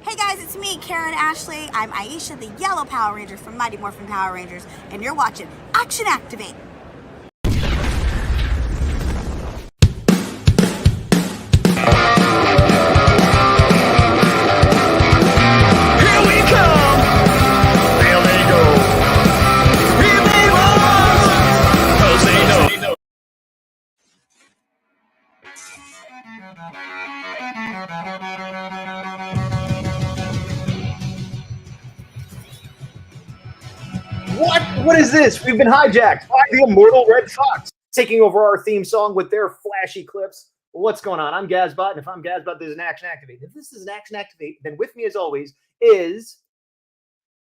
Hey guys, it's me, Karen Ashley. I'm Aisha, the Yellow Power Ranger from Mighty Morphin Power Rangers, and you're watching Action Activate. What is this? We've been hijacked by the Immortal Red Fox, taking over our theme song with their flashy clips. What's going on? I'm Gazbot, and if I'm Gazbot, there's an Action Activate. If this is an Action Activate, then with me, as always, is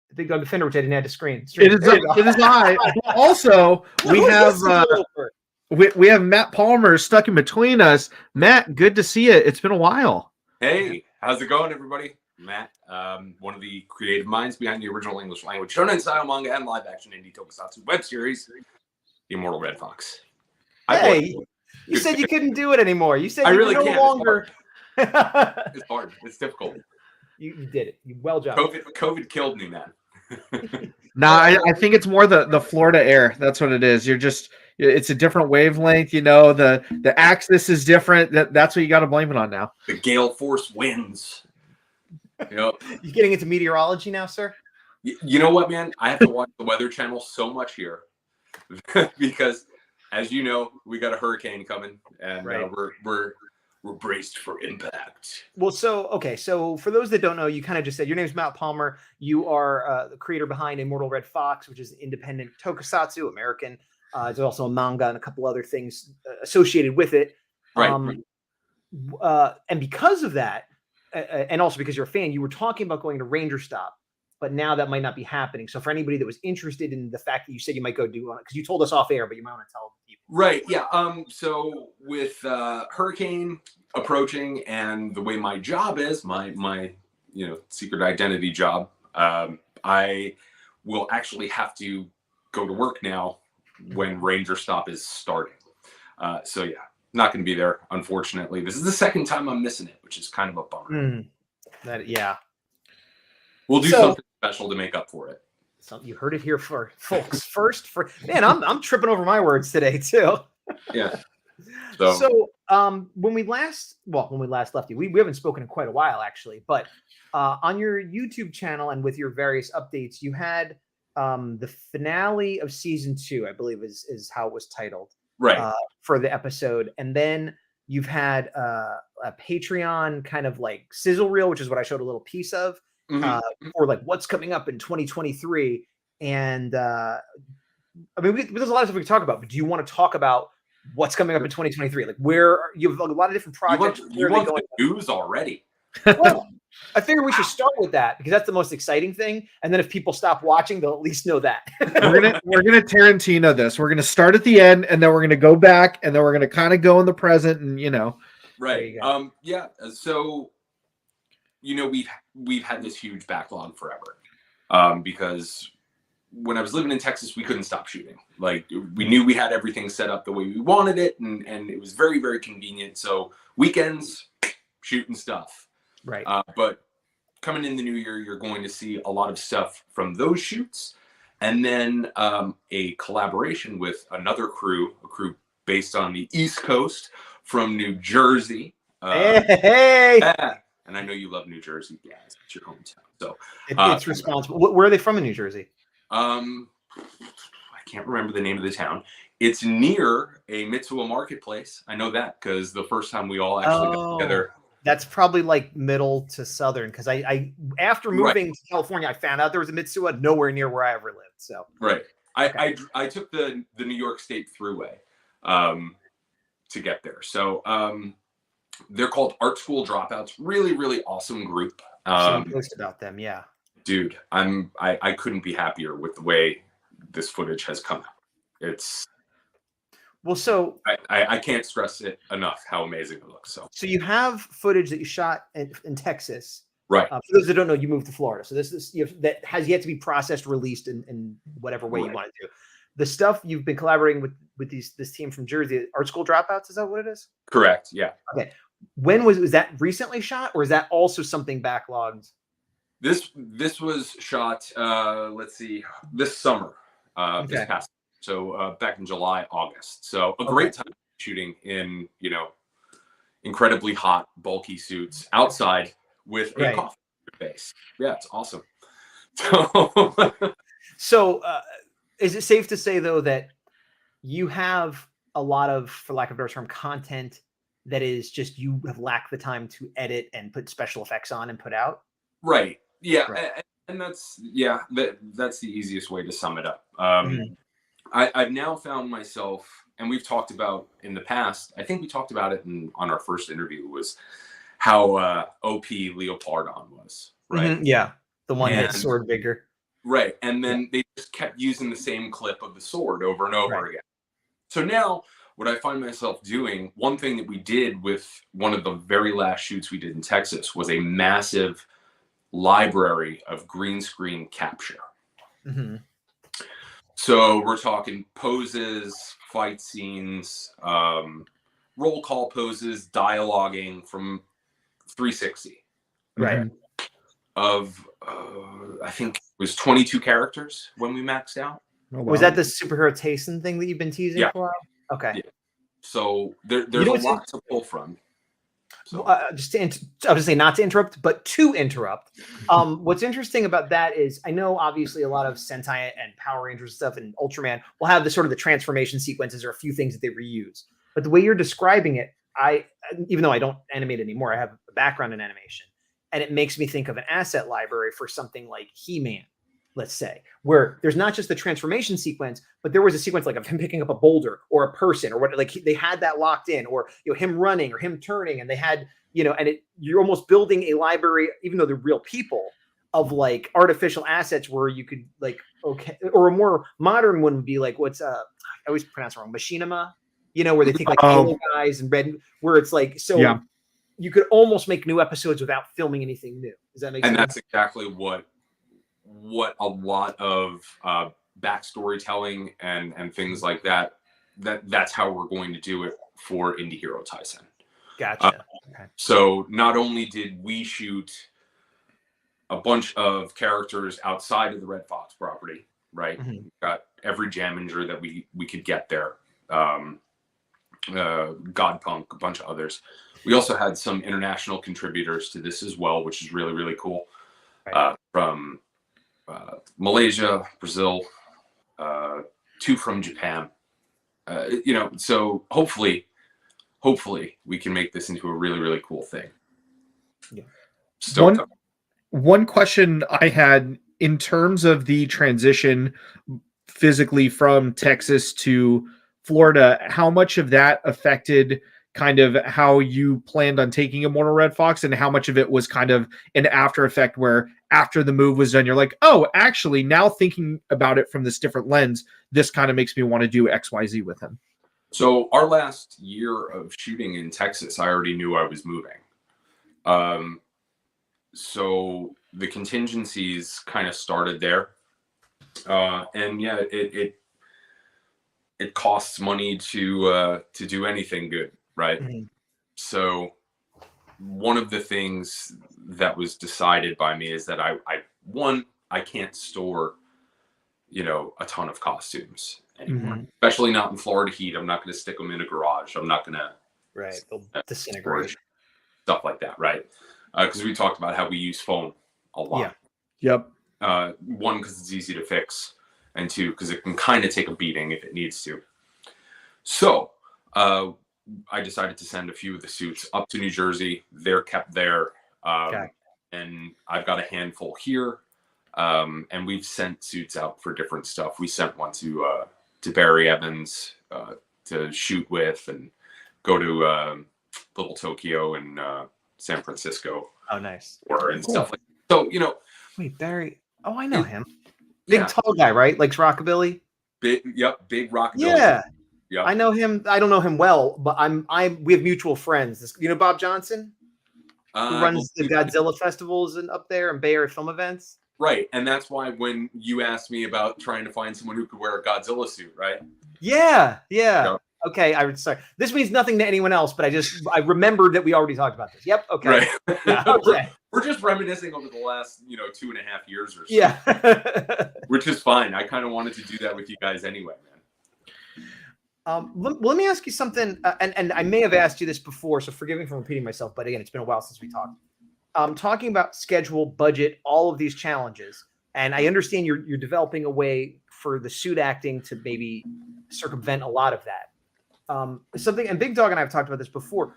the big Dawg Defender, which I didn't add to screen. It is I. Also, we have Matt Palmer stuck in between us. Matt, good to see you. It's been a while. Hey, how's it going, everybody? Matt, one of the creative minds behind the original English language shonen style manga and live action indie tokusatsu web series, The Immortal Red Fox. Hey, you said you couldn't do it anymore. You said you really no can't. longer. It's hard. It's difficult. You did it. Well done. COVID killed me, man. I think it's more the Florida air. That's what it is. It's a different wavelength. You know, the axis is different. That's what you got to blame it on now. The gale force winds. You getting into meteorology now, sir? You know what, man? I have to watch the Weather Channel so much here because, as you know, we got a hurricane coming, and right. We're braced for impact. Well, so for those that don't know, you kind of just said your name's Matt Palmer. You are the creator behind Immortal Red Fox, which is an independent tokusatsu, American. There's also a manga and a couple other things associated with it. Right. And because of that, and also because you're a fan, you were talking about going to Ranger Stop, but now that might not be happening. So for anybody that was interested in the fact that you said you might go do it, because you told us off air, but you might want to tell people. Right. Yeah. So with hurricane approaching and the way my job is, my secret identity job, I will actually have to go to work now when Ranger Stop is starting. So yeah. Not going to be there, unfortunately. This is the second time I'm missing it, which is kind of a bummer. We'll do something special to make up for it. So you heard it here for folks. Man, I'm tripping over my words today too. Yeah. So when we last left you, we haven't spoken in quite a while actually, but on your YouTube channel and with your various updates, you had the finale of season 2, I believe is how it was titled. Right. For the episode, and then you've had a Patreon kind of like sizzle reel, which is what I showed a little piece of, or like what's coming up in 2023. And I mean, there's a lot of stuff we can talk about, but do you want to talk about what's coming up in 2023? Like you have a lot of different projects. You want the news already? Well, I figure we should start with that because that's the most exciting thing. And then if people stop watching, they'll at least know that. we're gonna Tarantino this. We're gonna start at the end, and then we're gonna go back, and then we're gonna kind of go in the present, and Right. Yeah. So, we've had this huge backlog forever, because when I was living in Texas, we couldn't stop shooting. Like we knew we had everything set up the way we wanted it, and it was very, very convenient. So weekends, shooting stuff. Right. But coming in the new year, you're going to see a lot of stuff from those shoots. And then a collaboration with another crew, a crew based on the East Coast from New Jersey. Hey! And I know you love New Jersey. Yeah, it's your hometown. So it's responsible. Where are they from in New Jersey? I can't remember the name of the town. It's near a Mitsuwa marketplace. I know that because the first time we all actually got together. That's probably like middle to southern because I after moving to California, I found out there was a Mitsuwa nowhere near where I ever lived. So right, I took the New York State Thruway to get there. So they're called Art School Dropouts. Really, really awesome group. Post about them, yeah. Dude, I couldn't be happier with the way this footage has come out. It's. Well, so I can't stress it enough how amazing it looks. So you have footage that you shot in Texas, right? For those that don't know, you moved to Florida, so this is that has yet to be processed, released in whatever way you want to do. The stuff you've been collaborating with this team from Jersey, Art School Dropouts, is that what it is? Correct. Yeah. Okay. When was that recently shot, or is that also something backlogged? This was shot. Let's see, this summer. This Okay. past. So back in July, August. So a great time shooting in incredibly hot, bulky suits outside with a Right. coffee in your face. Yeah, it's awesome. So So, is it safe to say though that you have a lot of, for lack of a better term, content that is just you have lacked the time to edit and put special effects on and put out? right. Yeah. Right. And that's that's the easiest way to sum it up. Mhm. I've now found myself, and we've talked about in the past, I think we talked about it on our first interview, was how OP Leopardon was, right? Mhm. Yeah. The one hit And- sword bigger. Right. And then they just kept using the same clip of the sword over and over Right. again. So now what I find myself doing, one thing that we did with one of the very last shoots we did in Texas was a massive library of green screen capture. Mm-hmm. So we're talking poses, fight scenes, roll call poses, dialoguing from 360 Right. Mhm. of, I think it was 22 characters when we maxed out. Oh, Was wow. that the superhero Tayson thing that you've been teasing Yeah. for a while? Okay. Yeah. So there's know a what's lot to pull from. So Just to I was say not to interrupt, but to interrupt. What's interesting about that is I know obviously a lot of Sentai and Power Rangers stuff and Ultraman will have the sort of the transformation sequences or a few things that they reuse. But the way you're describing it, even though I don't animate anymore, I have a background in animation, and it makes me think of an asset library for something like He-Man, let's say, where there's not just the transformation sequence, but there was a sequence like of him picking up a boulder or a person or what, like they had that locked in, or him running or him turning, and they had and you're almost building a library, even though they're real people, of like artificial assets where you could or a more modern one would be like I always pronounce it wrong, machinima, where they take like Halo guys and red, where it's like Yeah. you could almost make new episodes without filming anything new. Does that make and sense? that's exactly what a lot of backstory telling and things like that's how we're going to do it for Indie Hero Tyson. Gotcha. Okay. So not only did we shoot a bunch of characters outside of the Red Fox property, right? Mhm. We've got every Jaminger that we could get there. Godpunk, a bunch of others. We also had some international contributors to this as well, which is really, really cool. Right. From Malaysia, Brazil, 2 from Japan. So hopefully we can make this into a really, really cool thing. Yeah. One question I had in terms of the transition physically from Texas to Florida, how much of that affected kind of how you planned on taking Immortal Red Fox, and how much of it was kind of an after effect where after the move was done, you're like, oh, actually, now thinking about it from this different lens, this kind of makes me want to do XYZ with him? So our last year of shooting in Texas, I already knew I was moving. So the contingencies kind of started there. And yeah, it costs money to do anything good, right? Mhm. So one of the things that was decided by me is that I can't store, a ton of costumes anymore, Mhm. especially not in Florida heat. I'm not going to stick them in a garage. I'm not going to Right. They'll disintegrate. stuff like that, right? Because we talked about how we use foam a lot. Yeah. Yep. 1, because it's easy to fix, and 2, because it can kind of take a beating if it needs to. So I decided to send a few of the suits up to New Jersey. They're kept there. And I've got a handful here. And we've sent suits out for different stuff. We sent one to Barry Evans to shoot with, and go to Little Tokyo and San Francisco. Oh, nice. And stuff like that. So, Wait, Barry. Oh, I know him. Big yeah, tall guy, right? Likes rockabilly. big rockabilly. Yeah. Yep. I know him. I don't know him well, but we have mutual friends. Bob Johnson, who runs the Godzilla festivals up there and Bay Area film events. Right. And that's why when you asked me about trying to find someone who could wear a Godzilla suit, right? Yeah. Yep. Okay, sorry. This means nothing to anyone else, but I remembered that we already talked about this. Yep. Okay. Right. Yeah, okay. we're just reminiscing over the last 2.5 years or so. Yeah. Which is fine. I kind of wanted to do that with you guys anyway, man. Let me ask you something, and I may have asked you this before, so forgive me for repeating myself, but again, it's been a while since we talked. Talking about schedule, budget, all of these challenges, and I understand you're developing a way for the suit acting to maybe circumvent a lot of that. Something, and Big Dog and I have talked about this before.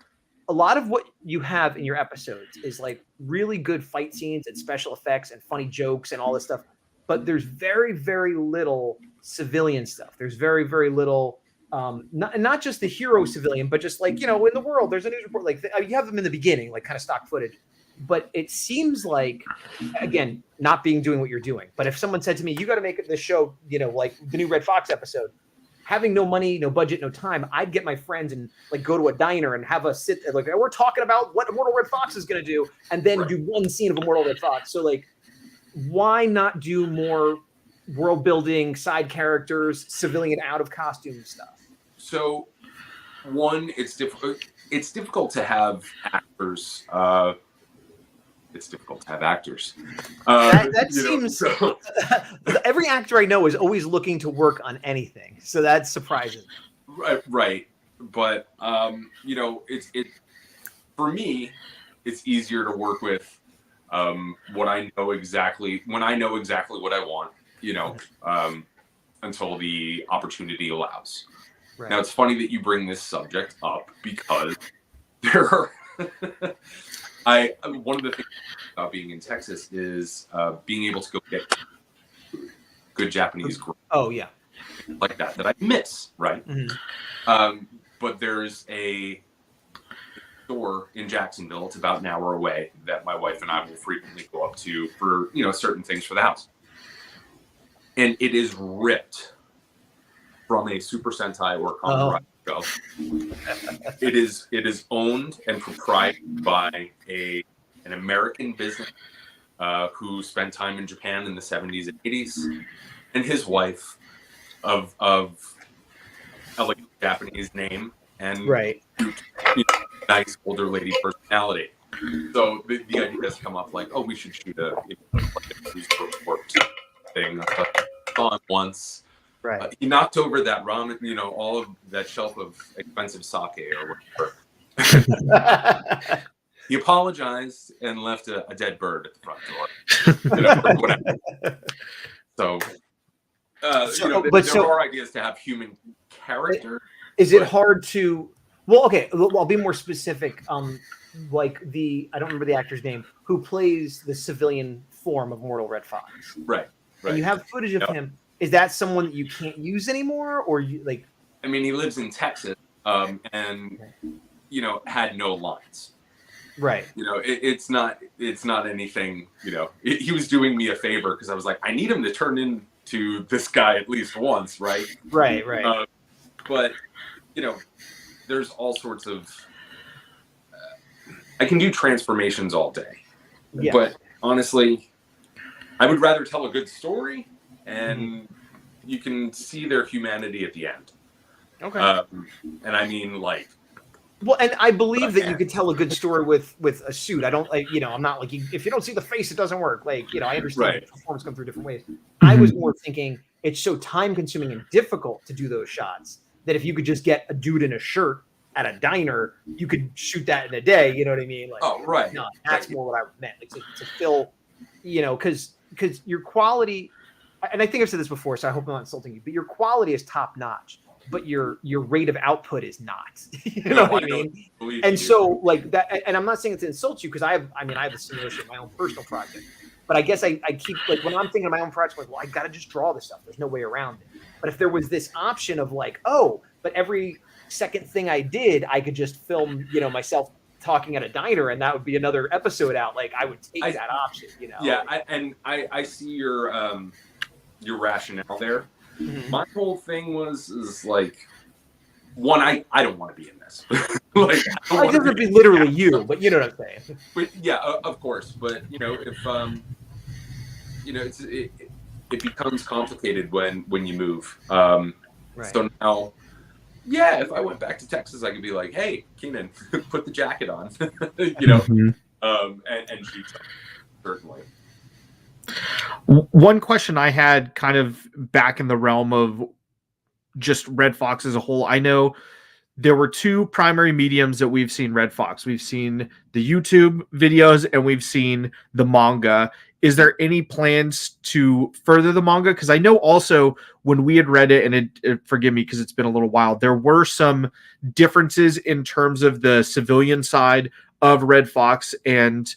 A lot of what you have in your episodes is like really good fight scenes and special effects and funny jokes and all this stuff, but there's very, very little civilian stuff. There's very, very little. Not just the hero civilian, but just like, in the world, there's a news report, like you have them in the beginning, like kind of stock footage, but it seems like, again, not doing what you're doing. But if someone said to me, you got to make this show, like the new Red Fox episode, having no money, no budget, no time, I'd get my friends and like go to a diner and have a sit, like we're talking about what Immortal Red Fox is going to do. And then do one scene of Immortal Red Fox. So like, why not do more world building, side characters, civilian out of costume stuff? So, one, it's difficult. It's difficult to have actors. It's difficult to have actors. That seems. So. Every actor I know is always looking to work on anything, so that's surprising. Right. But it for me, it's easier to work with what I know exactly when I know exactly what I want. Until the opportunity allows. Right. Now, it's funny that you bring this subject up because there are one of the things about being in Texas is being able to go get good Japanese growth. Oh, yeah. Like that I miss, right? Mm-hmm. But there's a store in Jacksonville, it's about an hour away, that my wife and I will frequently go up to for, certain things for the house. And it is ripped from a Super Sentai or Kamen Rider show. It is owned and proprietary by an American business who spent time in Japan in the 70s and 80s, and his wife of elegant Japanese name and nice older lady personality. So the idea has come up like, oh, we should shoot a thing. I saw him once. Right. He knocked over that ramen, all of that shelf of expensive sake or whatever. He apologized and left a dead bird at the front door. Or whatever. So, there are ideas to have human character. Is it hard to? Well, okay. I'll be more specific. Like I don't remember the actor's name who plays the civilian form of Immortal Red Fox. Right. And you have footage of him. Is that someone that you can't use anymore, or you like? I mean, he lives in Texas, and had no lines. Right. It's not anything. He was doing me a favor because I was like, I need him to turn into this guy at least once, right? Right. But there's all sorts of. I can do transformations all day, but honestly, I would rather tell a good story. And you can see their humanity at the end. Okay. And I mean, like. Well, and I believe that you could tell a good story with a suit. I don't like, I'm not like, if you don't see the face, it doesn't work. Like, I understand that performance come through different ways. Mm-hmm. I was more thinking it's so time consuming and difficult to do those shots that if you could just get a dude in a shirt at a diner, you could shoot that in a day. You know what I mean? Like, right. No, that's more what I meant. Like to fill, because your quality. And I think I've said this before, so I hope I'm not insulting you, but your quality is top notch, but your rate of output is not. You know what I mean? And so like that, and I'm not saying it to insult you because I have a simulation of my own personal project, but I guess I keep like when I'm thinking of my own project, I'm like, well, I got to just draw this stuff. There's no way around it. But if there was this option of like, but every second thing I did, I could just film, myself talking at a diner, and that would be another episode out. Like I would take that option, Yeah, I see your rationale there. Mm-hmm. My whole thing is like, one, I don't want to be in this. Like, I doesn't be literally you, but you know what I'm saying. But yeah, of course. But if it becomes complicated when you move. So now, if I went back to Texas, I could be like, hey, Keenan, put the jacket on. and cheap stuff, certainly. One question I had kind of back in the realm of just Red Fox as a whole. I know there were two primary mediums that we've seen Red Fox. We've seen the YouTube videos and we've seen the manga. Is there any plans to further the manga? Because I know also when we had read it, and forgive me because it's been a little while, there were some differences in terms of the civilian side of Red Fox and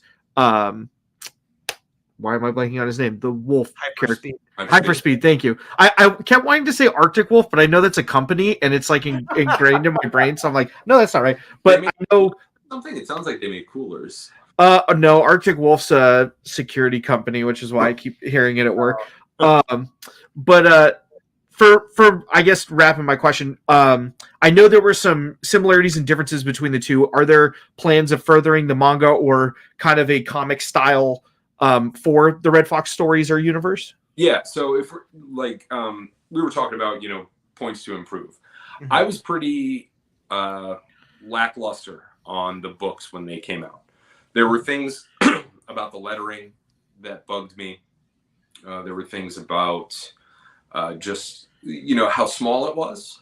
why am I blanking on his name? The wolf character. Hyperspeed. Thank you. I kept wanting to say Arctic Wolf, but I know that's a company and it's like ingrained in my brain. So I'm like, no, that's not right. But I know something. It sounds like they make coolers. No, Arctic Wolf's a security company, which is why I keep hearing it at work. But for I guess wrapping my question, I know there were some similarities and differences between the two. Are there plans of furthering the manga or kind of a comic style for the Red Fox stories or universe? Yeah. So if we're like we were talking about, points to improve. Mm-hmm. I was pretty lackluster on the books when they came out. There were things about the lettering that bugged me. There were things about just, how small it was.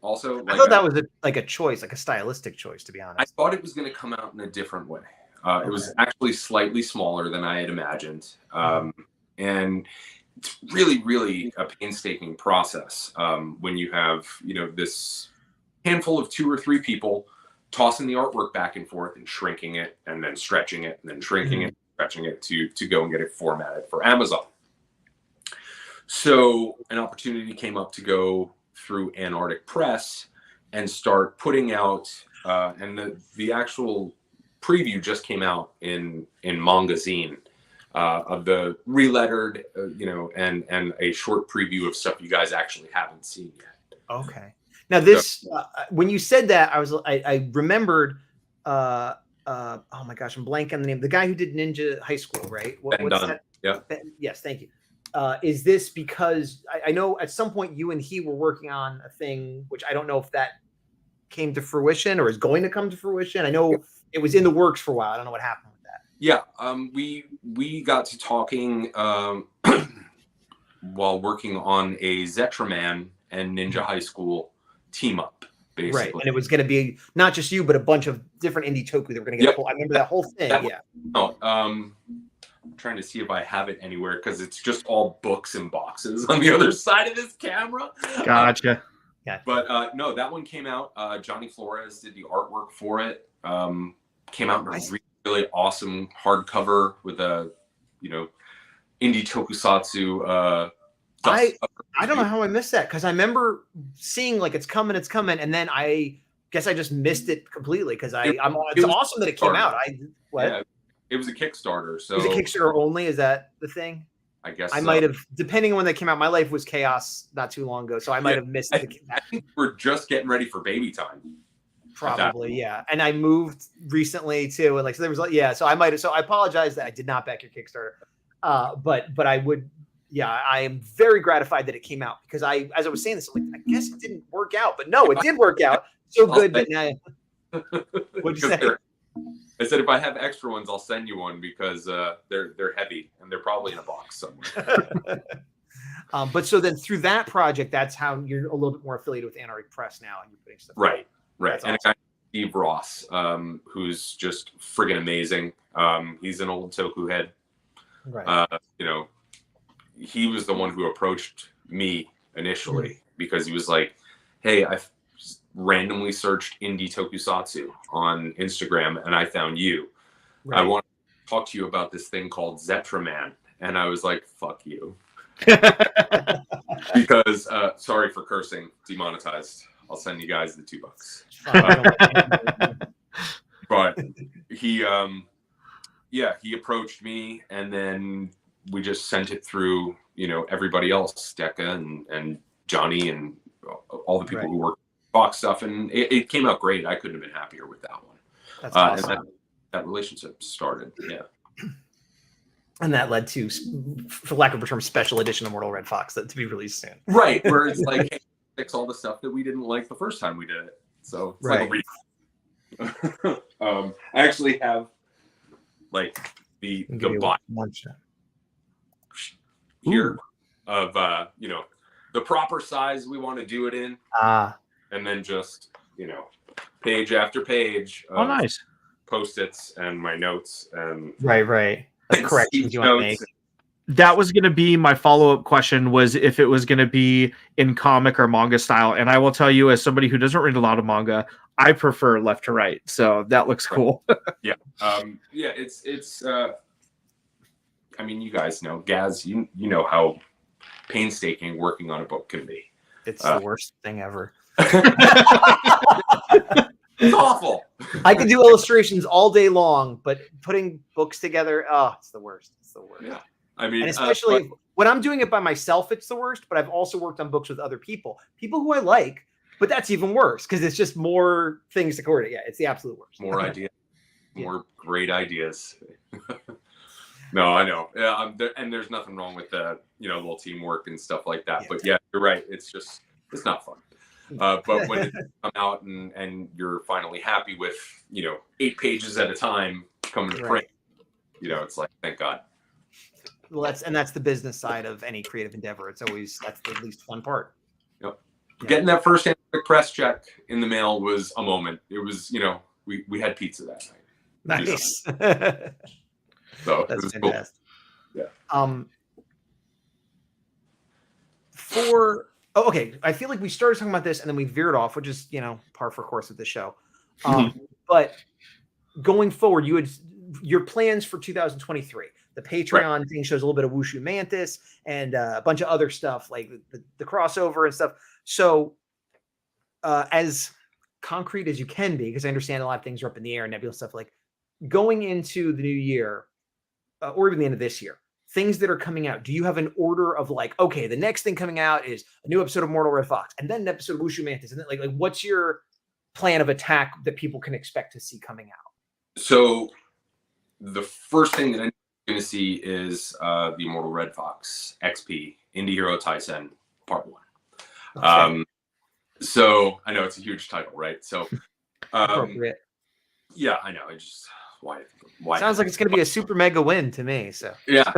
Also, I thought that was a choice, like a stylistic choice, to be honest. I thought it was going to come out in a different way. It was actually slightly smaller than I had imagined. And it's really, really a painstaking process when you have, this handful of 2 or 3 people tossing the artwork back and forth and shrinking it and then stretching it and then shrinking it, stretching it to go and get it formatted for Amazon. So an opportunity came up to go through Antarctic Press and start putting out, and the actual preview just came out in Mangazine of the relettered, and a short preview of stuff you guys actually haven't seen yet. Okay. Now this, when you said that, I remembered. Oh my gosh, I'm blanking on the name. The guy who did Ninja High School, right? What's that? Yeah. Yes, thank you. Is this because I know at some point you and he were working on a thing, which I don't know if that came to fruition or is going to come to fruition. I know it was in the works for a while. I don't know what happened with that. Yeah, we got to talking while working on a Zetraman and Ninja High School team up, basically. Right, and it was going to be not just you, but a bunch of different indie toku that were going to get pulled. I remember that whole thing. I'm trying to see if I have it anywhere because it's just all books and boxes on the other side of this camera. Gotcha. But no, that one came out. Johnny Flores did the artwork for it. Came out in a really, really awesome hardcover with a, indie tokusatsu. I don't know how I missed that because I remember seeing like it's coming, and then I guess I just missed it completely because it's awesome that it came out. Yeah, it was a Kickstarter. So it was a Kickstarter only. Is that the thing? I guess I might have, depending on when they came out. My life was chaos not too long ago, so I might have missed it. I think we're just getting ready for baby time. Probably, yeah. And I moved recently too, and so there was so I might have. So I apologize that I did not back your Kickstarter, but I would. Yeah, I am very gratified that it came out because as I was saying this, I'm like, I guess it didn't work out, but no, it did work out. So good that now. What'd you say? I said if I have extra ones, I'll send you one because they're heavy and they're probably in a box somewhere. But so then through that project, that's how you're a little bit more affiliated with Antarctic Press now, and you're putting stuff. Right. That's and awesome. a guy Steve Ross, who's just friggin' amazing. He's an old Toku head. Right. He was the one who approached me initially because he was like, "Hey, I've randomly searched indie tokusatsu on Instagram and I found you. Right. I want to talk to you about this thing called Zetraman." And I was like, "Fuck you," because sorry for cursing, demonetized. I'll send you guys the $2. But he approached me, and then we just sent it through, everybody else, Stecca and Johnny and all the people who work box stuff, and it came out great. I couldn't have been happier with that one. That's awesome. And that relationship started. Yeah. And that led to, for lack of a term, special edition Immortal Red Fox that to be released soon. Right, where it's like, hey, fix all the stuff that we didn't like the first time we did it. So it's like I actually have like the Give you body one shot. here of the proper size we want to do it in, and then just page after page of nice. Post-its and my notes and Right. The corrections you want to make. That was going to be my follow-up question, was if it was going to be in comic or manga style. And I will tell you, as somebody who doesn't read a lot of manga, I prefer left to right. So that looks cool. Yeah. It's I mean, you guys know, Gaz, you know how painstaking working on a book can be. It's the worst thing ever. It's awful. I can do illustrations all day long, but putting books together, it's the worst. It's the worst. Yeah. I mean, and especially when I'm doing it by myself, it's the worst. But I've also worked on books with other people who I like. But that's even worse because it's just more things to coordinate. Yeah, it's the absolute worst. More ideas, more great ideas. No, I know. Yeah, and there's nothing wrong with the little teamwork and stuff like that. But yeah, you're right. It's not fun. But when it comes out and you're finally happy with 8 pages at a time coming to print, it's like, thank God. Well, that's the business side of any creative endeavor. That's the least fun part. Yep. Getting that first press check in the mail was a moment. It was, we had pizza that night. Nice. So that's it was fantastic. Cool. Yeah. Okay. I feel like we started talking about this and then we veered off, which is, par for course of the show. But going forward, you had your plans for 2023. The Patreon thing shows a little bit of Wushu Mantis and a bunch of other stuff like the crossover and stuff. So as concrete as you can be, because I understand a lot of things are up in the air and nebulous stuff, like going into the new year or even the end of this year, things that are coming out, do you have an order of like, okay, the next thing coming out is a new episode of Immortal Red Fox and then an episode of Wushu Mantis, and then like what's your plan of attack that people can expect to see coming out? So the first thing that I'm going to see is the Immortal Red Fox XP Indie Hero Taisen Part 1. Okay. So I know it's a huge title, right? So appropriate. Yeah, I know. I just why sounds like it's going to be a super mega win to me. So yeah.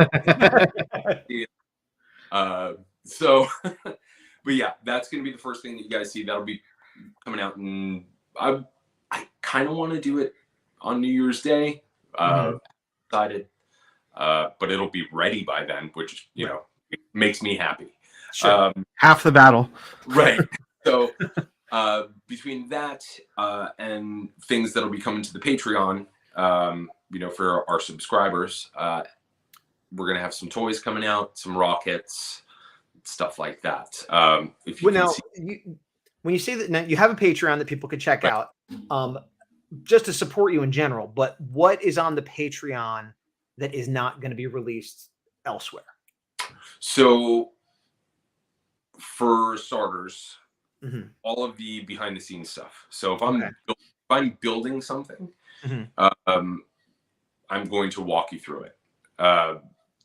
So, but yeah, that's going to be the first thing that you guys see. That'll be coming out, and I kind of want to do it on New Year's Day. Decided, but it'll be ready by then, which it makes me happy. Sure. Half the battle, right? So between that and things that'll be coming to the Patreon, for our subscribers, we're gonna have some toys coming out, some rockets, stuff like that. When you say that now you have a Patreon that people could check out, just to support you in general, but what is on the Patreon that is not going to be released elsewhere? So for starters, all of the behind the scenes stuff. So if I'm building something, I'm going to walk you through it,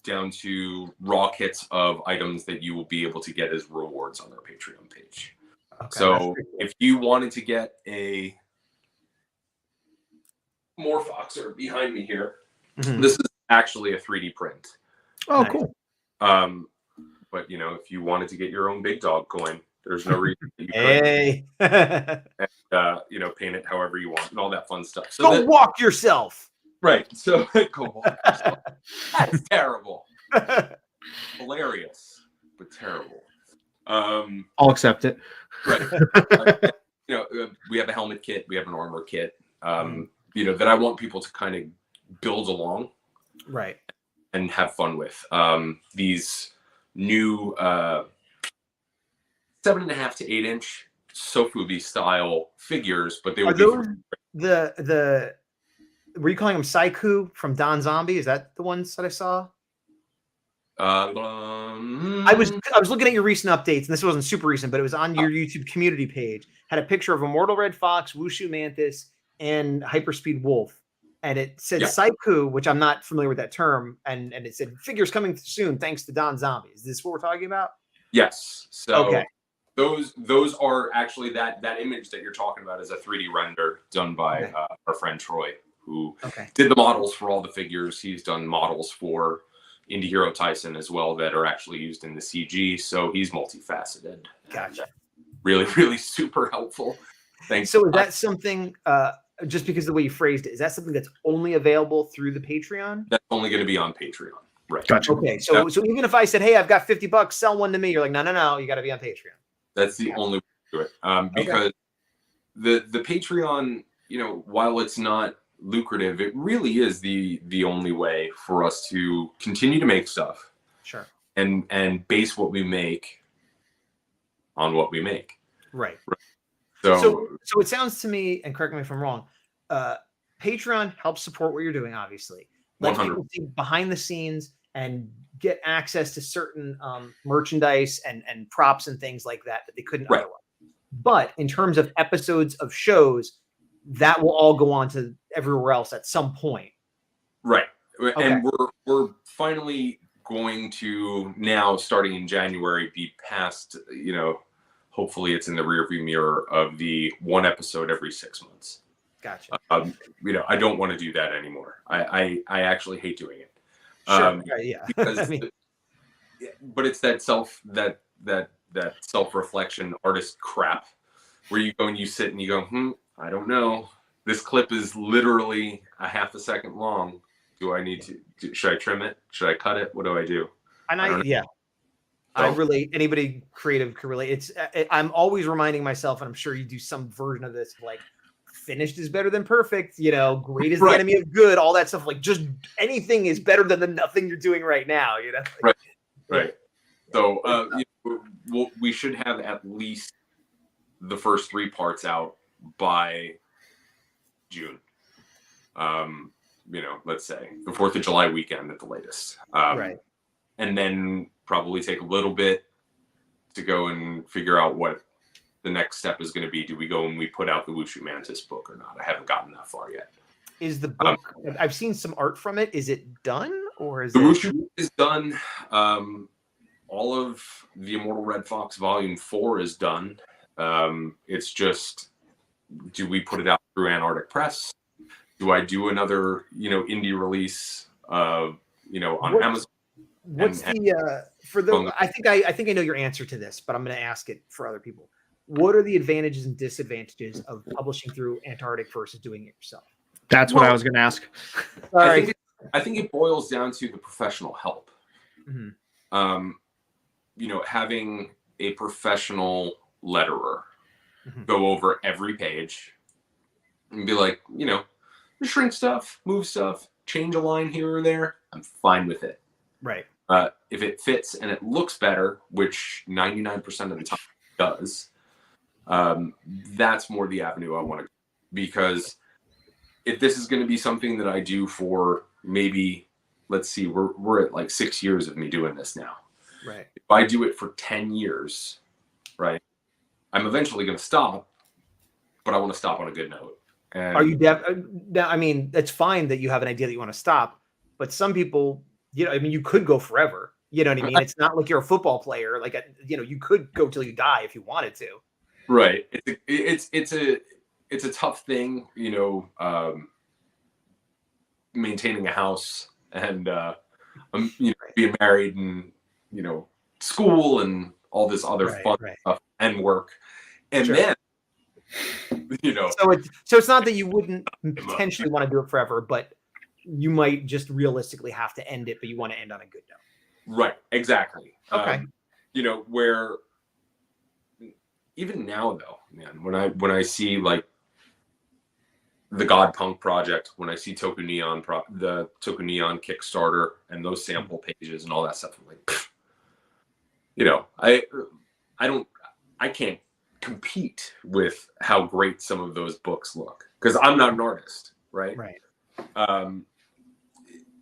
down to raw kits of items that you will be able to get as rewards on our Patreon page. Okay, so if you wanted to get a Morphoxer behind me here, this is actually a 3D print. Oh, nice. Cool. But if you wanted to get your own Big Dog coin, there's no reason that you couldn't. And, paint it however you want and all that fun stuff. So go walk yourself. Right. So go walk yourself. That's terrible. Hilarious, but terrible. I'll accept it. Right. We have a helmet kit. We have an armor kit. That I want people to kind of build along, right, and have fun with. These new 7.5 to 8 inch Sofubi style figures, but they will be the. Were you calling them Saiku from Don Zombie? Is that the ones that I saw? I was looking at your recent updates, and this wasn't super recent, but it was on your YouTube community page. Had a picture of Immortal Red Fox, Wushu Mantis, and Hyperspeed Wolf, and it said Saiku, which I'm not familiar with that term, and it said figures coming soon thanks to Don Zombie. Is this what we're talking about? Yes. So those are actually that image that you're talking about is a 3D render done by our friend Troy, who Okay. did the models for all the figures. He's done models for Indie Hero Tyson as well that are actually used in the CG. So he's multifaceted. Gotcha. Really, really super helpful. Thanks. So is that something, just because of the way you phrased it, is that something that's only available through the Patreon? That's only going to be on Patreon. Right. Gotcha. Okay. So even if I said, hey, I've got $50, sell one to me, you're like, no, you got to be on Patreon. That's the only way to do it. Because the Patreon, while it's not lucrative, it really is the only way for us to continue to make stuff. Sure. And base what we make on what we make. Right. So it sounds to me, and correct me if I'm wrong, Patreon helps support what you're doing, obviously. Let people see behind the scenes and get access to certain merchandise and props and things like that they couldn't otherwise. But in terms of episodes of shows, that will all go on to everywhere else at some point. Right. Okay. And we're finally going to now, starting in January, be past, hopefully it's in the rearview mirror of the one episode every 6 months. Gotcha. I don't want to do that anymore. I actually hate doing it. Sure. Yeah. Because, but it's that self-reflection artist crap where you go and you sit and you go, I don't know. This clip is literally a half a second long. Do I need to, should I trim it? Should I cut it? What do I do? And I relate. Anybody creative can relate. I'm always reminding myself, and I'm sure you do some version of this, like finished is better than perfect, great is the enemy of good, all that stuff. Like just anything is better than the nothing you're doing right now, Right. So we should have at least the first 3 parts out by June. Let's say the 4th of July weekend at the latest. Right. And then probably take a little bit to go and figure out what the next step is going to be. Do we go and we put out the Wushu Mantis book or not? I haven't gotten that far yet. Is the book, I've seen some art from it. Is it done or is the Wushu is done? All of the Immortal Red Fox Volume 4 is done. It's just, do we put it out through Antarctic Press? Do I do another, indie release, on Amazon? What's I think I know your answer to this, but I'm going to ask it for other people. What are the advantages and disadvantages of publishing through Antarctic versus doing it yourself? That's what I was going to ask. I think it boils down to the professional help. Mm-hmm. Having a professional letterer go over every page and be like, shrink stuff, move stuff, change a line here or there. I'm fine with it. Right. If it fits and it looks better, which 99% of the time it does, that's more the avenue I want to go. Because if this is going to be something that I do for maybe, let's see, we're at like 6 years of me doing this now. Right. If I do it for 10 years, right, I'm eventually going to stop, but I want to stop on a good note. And are you I mean, it's fine that you have an idea that you want to stop, but some people, you could go forever. You know what I mean? It's not like you're a football player. Like, you could go till you die if you wanted to. Right. It's a tough thing, maintaining a house and, being married and, school and all this other fun stuff and work. And then, So it's not that you wouldn't potentially want to do it forever, but you might just realistically have to end it, but you want to end on a good note. Right. Exactly. Okay. Where even now though, man, when I see like the God Punk project, when I see Toku Neon, the Toku Neon Kickstarter and those sample pages and all that stuff, I'm like, I can't compete with how great some of those books look because I'm not an artist, right? Right.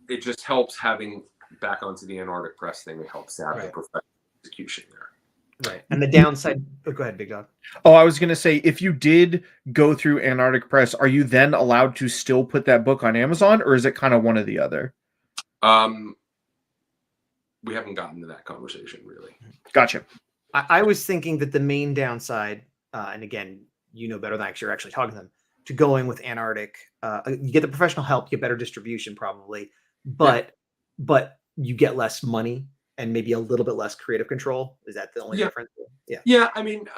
It just helps having back onto the Antarctic Press thing. It helps to have the professional execution there. Right. And the downside. Oh, go ahead, Big Dog. Oh, I was going to say, if you did go through Antarctic Press, are you then allowed to still put that book on Amazon, or is it kind of one or the other? We haven't gotten to that conversation really. Gotcha. I was thinking that the main downside, and again, better than you're actually talking to them. to going with Antarctic. You get the professional help, you get better distribution probably, but you get less money and maybe a little bit less creative control. Is that the only difference? Yeah. Yeah. I mean,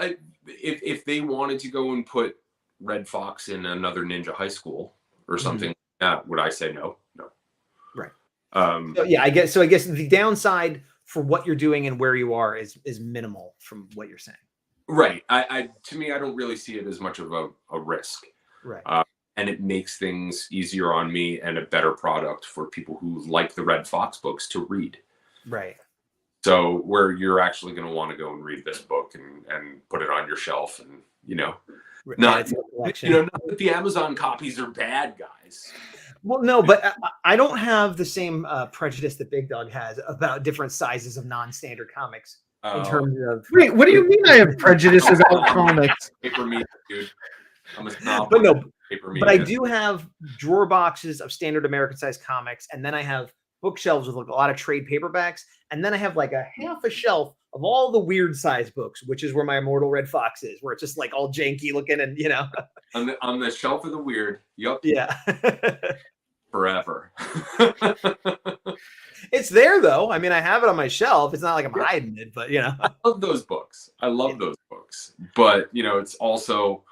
if they wanted to go and put Red Fox in another ninja high school or something, would I say no? No. Right. So, I guess the downside for what you're doing and where you are is minimal from what you're saying. Right. To me, I don't really see it as much of a risk. Right. And it makes things easier on me and a better product for people who like the Red Fox books to read. Right. So where you're actually going to want to go and read this book and put it on your shelf and, not that the Amazon copies are bad, guys. Well, no, but I don't have the same prejudice that Big Dog has about different sizes of non-standard comics in terms of. Wait, what do you mean I have prejudice about comics? Paper me, dude. I'm a snob. But no, paper me. but I do have drawer boxes of standard American-sized comics, and then I have bookshelves with like a lot of trade paperbacks, and then I have like a half a shelf of all the weird size books, which is where my Immortal Red Fox is, where it's just like all janky looking and on the shelf of the weird. Yup. Yeah. Forever. It's there though. I mean, I have it on my shelf. It's not like I'm hiding it, but I love those books. But it's also,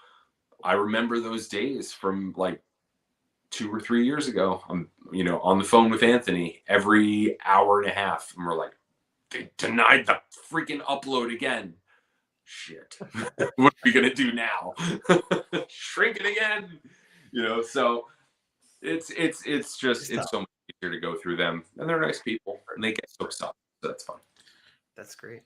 I remember those days from like 2 or 3 years ago. I'm on the phone with Anthony every hour and a half, and we're like, they denied the freaking upload again. Shit. What are we gonna do now? Shrink it again. So it's so much easier to go through them, and they're nice people, and they get so stuff. So that's fun. That's great.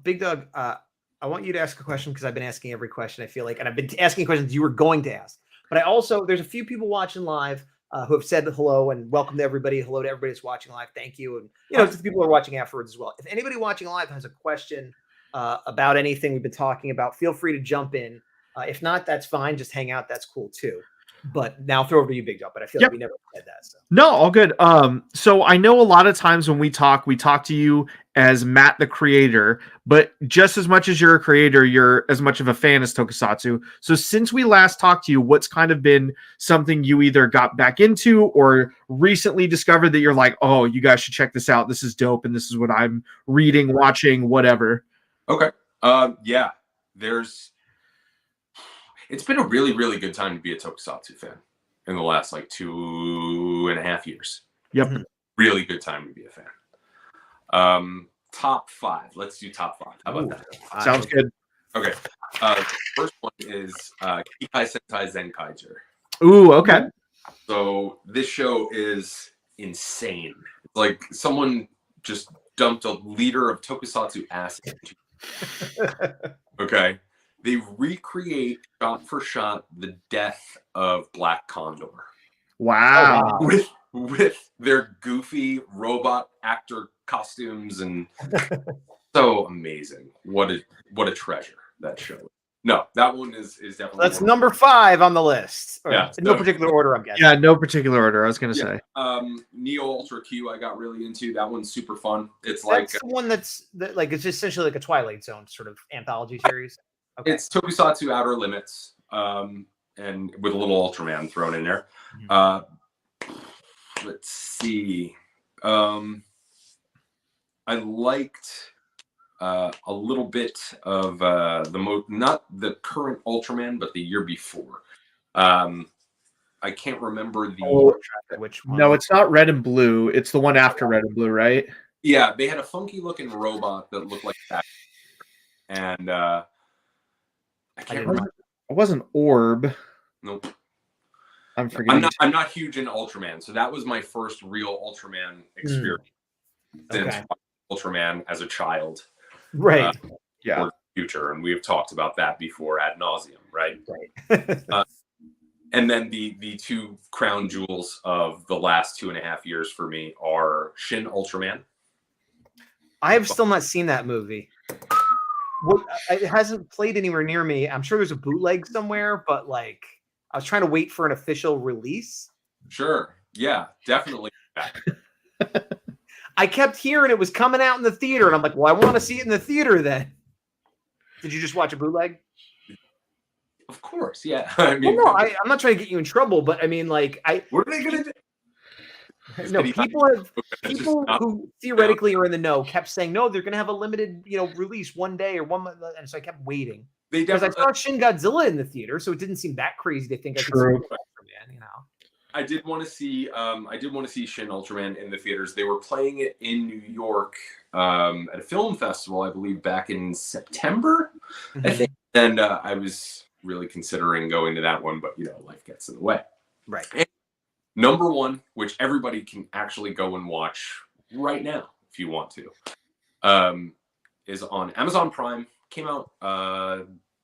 Big Dog, I want you to ask a question because I've been asking every question I feel like, and I've been asking questions you were going to ask. But there's a few people watching live who have said hello and welcome to everybody. Hello to everybody that's watching live. Thank you. And to the people who are watching afterwards as well. If anybody watching live has a question about anything we've been talking about, feel free to jump in. If not, that's fine. Just hang out. That's cool too. But now I'll throw over to you, Big Dog. But I feel like we never said that. So. No, all good. So I know a lot of times when we talk to you as Matt the creator, but just as much as you're a creator, you're as much of a fan as Tokusatsu. So since we last talked to you, what's kind of been something you either got back into or recently discovered that you're like, oh, you guys should check this out. This is dope. And this is what I'm reading, watching, whatever. Okay. It's been a really, really good time to be a Tokusatsu fan in the last like 2.5 years. Yep. Really good time to be a fan. Top 5. Let's do top 5. How about that? Sounds good. Okay. First one is Kikai Sentai Zenkaiger. Ooh, okay. So this show is insane. It's like someone just dumped a liter of Tokusatsu acid into okay. They recreate shot for shot the death of Black Condor. Wow. With their goofy robot actor costumes, and so amazing. What a treasure that show. No, that one is definitely. That's number 5 on the list. Yeah, in no particular order, I'm guessing. Yeah, no particular order. I was gonna say. Neo Ultra Q, I got really into. That one's super fun. It's That's the one that's it's essentially like a Twilight Zone sort of anthology series. Okay. It's Tokusatsu Outer Limits, and with a little Ultraman thrown in there. Let's see. I liked a little bit of not the current Ultraman, but the year before. I can't remember which one. No, it's not Red and Blue. It's the one after Red and Blue, right? Yeah, they had a funky looking robot that looked like that, and I can't remember. It wasn't Orb. Nope. I'm forgetting. I'm not huge in Ultraman, so that was my first real Ultraman experience since Ultraman as a child. Right. Yeah. Future, and we've talked about that before ad nauseum, right? Right. And then the two crown jewels of the last 2.5 years for me are Shin Ultraman. I have still not seen that movie. It hasn't played anywhere near me. I'm sure there's a bootleg somewhere, but like I was trying to wait for an official release. Sure. Yeah, definitely. I kept hearing it was coming out in the theater, and I'm like, well, I want to see it in the theater then. Did you just watch a bootleg? Of course, yeah. I mean, Well, no, I'm not trying to get you in trouble, but I mean, like, what are they gonna do? no, people not- who theoretically are in the know kept saying, no, they're going to have a limited, release one day or 1 month, and so I kept waiting They because I definitely. saw Shin Godzilla in the theater, so it didn't seem that crazy to think I could see True. Ultraman, I did want to see. I did want to see Shin Ultraman in the theaters. They were playing it in New York at a film festival, I believe, back in September, I think. And I was really considering going to that one, but life gets in the way. Right. And number one, which everybody can actually go and watch right now if you want to, is on Amazon Prime. Came out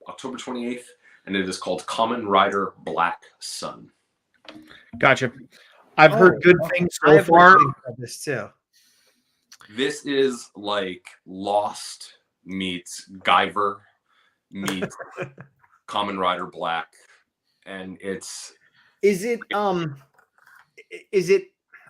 October 28th, and it is called Kamen Rider Black Sun. Gotcha. I've heard good things so I've far. heard things about this too. This is like Lost meets Guyver meets Kamen Rider Black, and it's. Is it I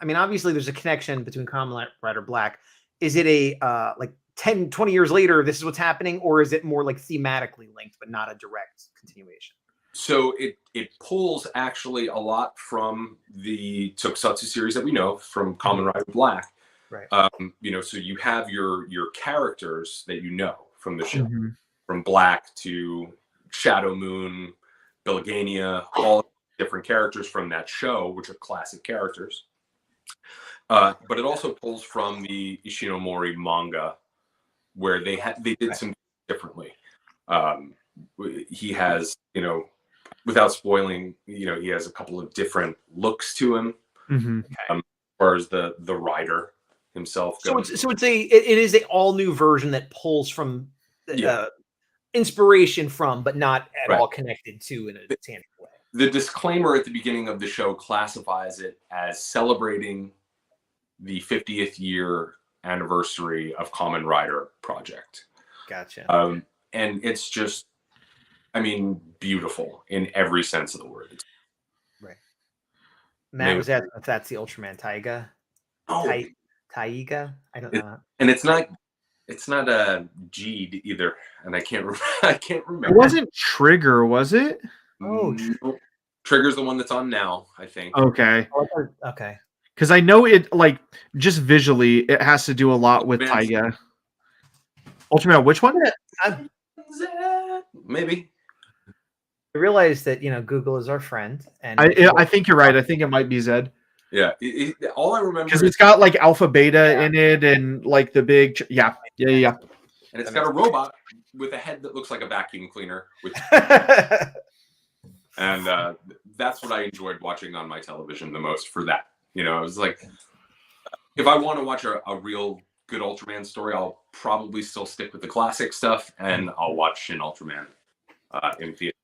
mean, obviously there's a connection between Kamen Rider Black. Is it a like 10, 20 years later, this is what's happening, or is it more like thematically linked, but not a direct continuation? So it pulls actually a lot from the Tokusatsu series that we know from Kamen Rider Black. Right. So you have your characters that you know from the show, Mhm. from Black to Shadow Moon, Billigania, all different characters from that show, which are classic characters. But it also pulls from the Ishinomori manga, where they did some differently. He has, without spoiling, he has a couple of different looks to him. Mhm. As far as the rider himself goes. So it is a all new version that pulls from inspiration from, but not at all connected to in a tangible way. The disclaimer at the beginning of the show classifies it as celebrating the 50th year anniversary of Kamen Rider Project. Gotcha. And it's just, beautiful in every sense of the word. Right. Matt was asking if that's the Ultraman Taiga. Oh, Taiga? I don't know. And it's not a G'd either, and I can't remember. It wasn't Trigger, was it? Oh, No. Trigger's the one that's on now, I think. Okay. Okay. Because I know it, like, just visually, it has to do a lot with Taiga. Ultraman, which one? Maybe. I realize that Google is our friend, and I think you're right. I think it might be Zed. Yeah. All I remember Because it's got like alpha beta in it, and like the big yeah. And it's got a robot with a head that looks like a vacuum cleaner. And that's what I enjoyed watching on my television the most for that. I was like, if I want to watch a real good Ultraman story, I'll probably still stick with the classic stuff, and I'll watch Shin Ultraman in theater.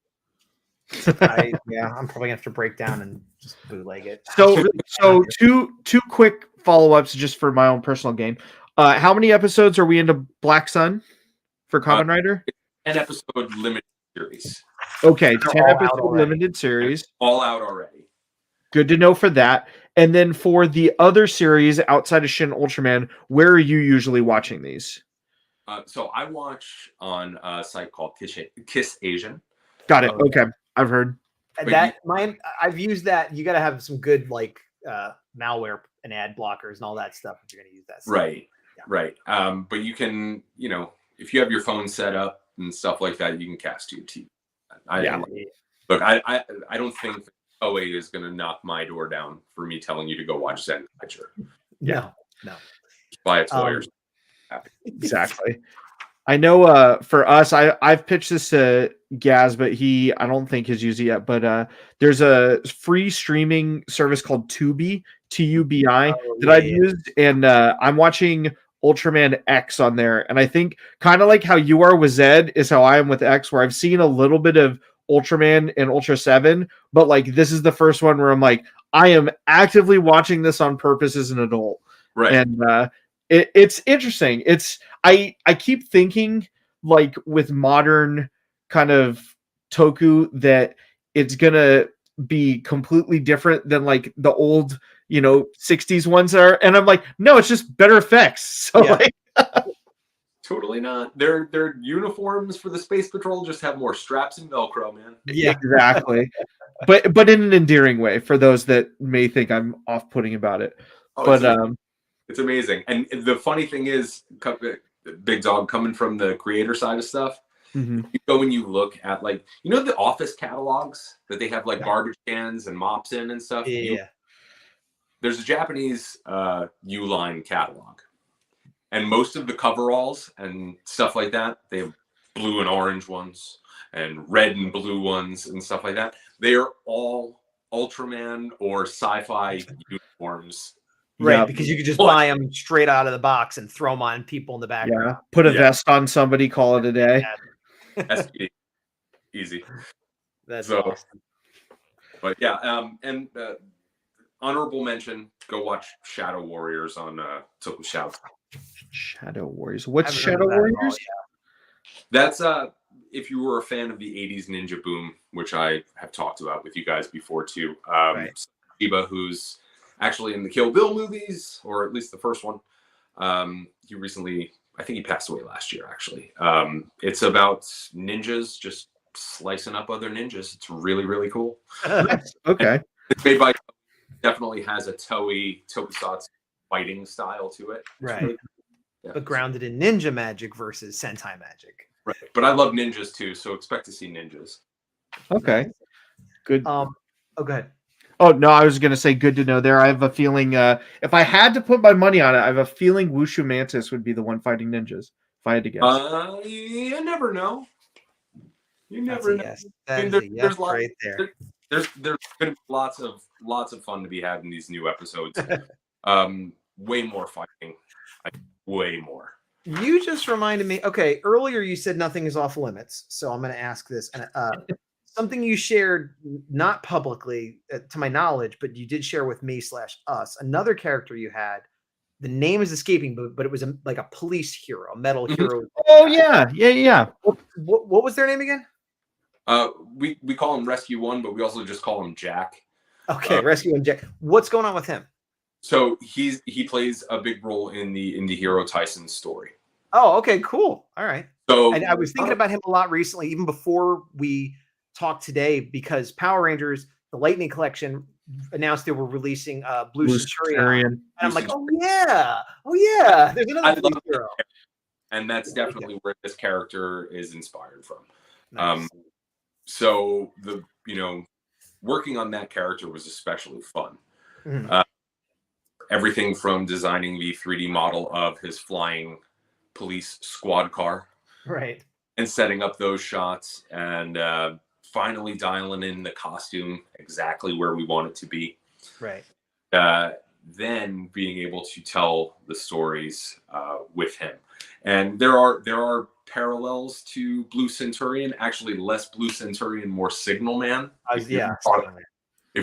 I'm probably gonna have to break down and just bootleg it. So two quick follow-ups just for my own personal gain. How many episodes are we into Black Sun for Kamen Rider? 10 episode limited series. Okay, 10 all episode limited series. All out already. Good to know for that. And then for the other series outside of Shin Ultraman, where are you usually watching these? So I watch on a site called Kiss Asian. Got it. Okay, I've heard. I've used that. You got to have some good malware and ad blockers and all that stuff if you're going to use that stuff. Right. But you can, if you have your phone set up and stuff like that, you can cast to your TV. Look, I don't think OA is going to knock my door down for me telling you to go watch Zen Adventure. No. Buy its lawyers. Exactly. I know for us, I've pitched this to Gaz, but I don't think has used it yet. But there's a free streaming service called Tubi, Tubi, that I've used, and I'm watching Ultraman X on there. And I think kind of like how you are with Zed is how I am with X, where I've seen a little bit of Ultraman and Ultra 7, but like this is the first one where I'm like, I am actively watching this on purpose as an adult. Right. And it's interesting. I keep thinking like with modern kind of toku that it's gonna be completely different than like the old 60s ones are, and I'm like, no, it's just better effects. So Totally not. Their uniforms for the Space Patrol just have more straps and Velcro, man. Yeah. Exactly. But in an endearing way for those that may think I'm off-putting about it. Oh, But it's amazing. And the funny thing is, Big Dog, coming from the creator side of stuff, mhm. you go and you look at, like, you know, the office catalogs that they have like garbage cans and mops in and stuff. Yeah. There's a Japanese Uline catalog, and most of the coveralls and stuff like that, they have blue and orange ones and red and blue ones and stuff like that. They are all Ultraman or sci-fi uniforms. Right, Yep. because you could just buy them straight out of the box and throw them on people in the background. Yeah. Put a vest on somebody, call it a day. SPD. Easy. That's So, awesome. But yeah, and honorable mention, go watch Shadow Warriors on Tokushout. Shadow Warriors. What's Haven't Shadow heard of that at all, Warriors? That's if you were a fan of the 80s ninja boom, which I have talked about with you guys before too. Right. Iba, who's actually in the Kill Bill movies, or at least the first one. He recently, I think he passed away last year, actually. It's about ninjas just slicing up other ninjas. It's really, really cool. Okay. It's made by, definitely has a tokusatsu fighting style to it. It's Right. really cool. Yeah. But grounded in ninja magic versus Sentai magic. Right. But I love ninjas too, so expect to see ninjas. Okay. Good. Oh, go ahead. Oh no, I was gonna say good to know there. I have a feeling if I had to put my money on it, I have a feeling Wushu Mantis would be the one fighting ninjas, if I had to guess. You never know. You That's never a know. yes. I mean, That is a yes lots, right there. There's going to be lots of fun to be had in these new episodes. Way more fighting, way more. You just reminded me. Okay, earlier you said nothing is off limits, so I'm going to ask this. And something you shared, not publicly, to my knowledge, but you did share with me/us. Another character you had. The name is escaping, but it was like a police hero, a metal hero. Oh yeah. What was their name again? We call him Rescue One, but we also just call him Jack. Okay, Rescue and Jack. What's going on with him? So he plays a big role in the Hero Tyson story. Oh, okay, cool. All right. So And I was thinking about him a lot recently, even before we talked today, because Power Rangers, the Lightning Collection, announced they were releasing Blue Centurion. And I'm like, oh yeah, there's another police hero. And that's definitely where this character is inspired from. Nice. So working on that character was especially fun. Mhm. Everything from designing the 3D model of his flying police squad car, Right. and setting up those shots, and finally dialing in the costume exactly where we want it to be. Right. Then being able to tell the stories with him. And there are parallels to Blue Centurion, actually less Blue Centurion, more Signal Man. If